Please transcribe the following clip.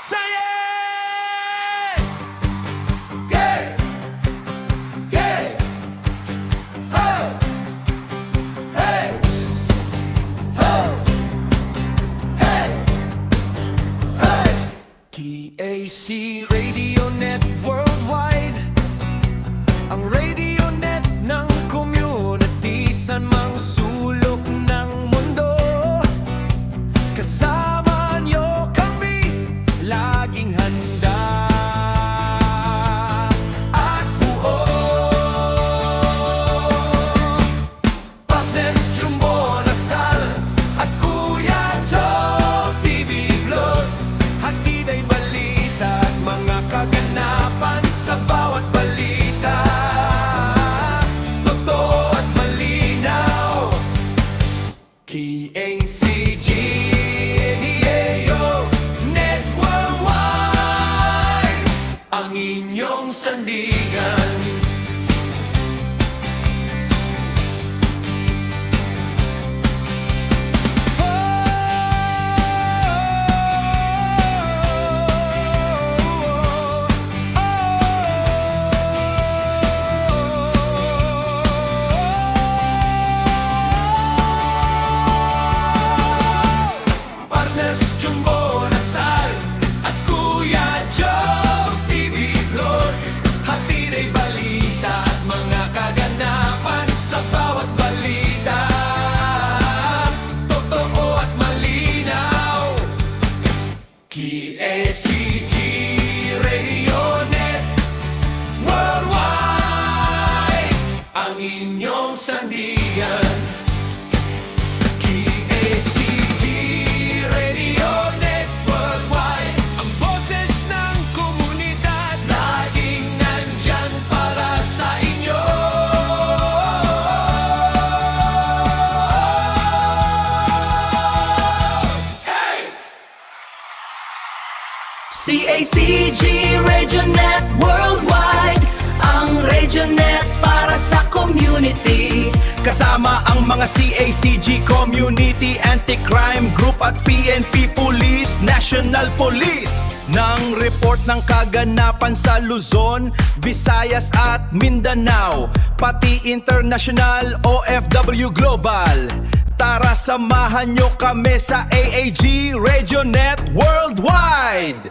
Say it! Yeah! Yeah! Ho! Hey! Ho! Hey! Hey! TAC Radio Net Worldwide, ang radio net ng community sa mang sulok ng mundo. Kasama nyo kami, laging handa at buo. Partners Jumbo Nasal at Kuya Joe TV Plus, hatid ay balita at mga kaganapan sa bawat balita. Totoo at malinaw, KACG Net Worldwide, ang inyong sandigan. Partners Jumbo Nasal at Kuya Joe TV Plus, hatid ay balita at mga kaganapan sa bawat balita. Totoo at malinaw, KACG Radio Net Worldwide, ang inyong sandigan. KACG Radio Net Worldwide, ang boses ng komunidad, laging nandyan para sa inyo. Hey! CACG RadioNet Worldwide, ang RadioNet para sa community. Kasama ang mga CACG Community Anti-Crime Group at PNP Police, National Police, ng report ng kaganapan sa Luzon, Visayas at Mindanao, pati international OFW Global. Tara samahan nyo kami sa AAG RadioNet Worldwide.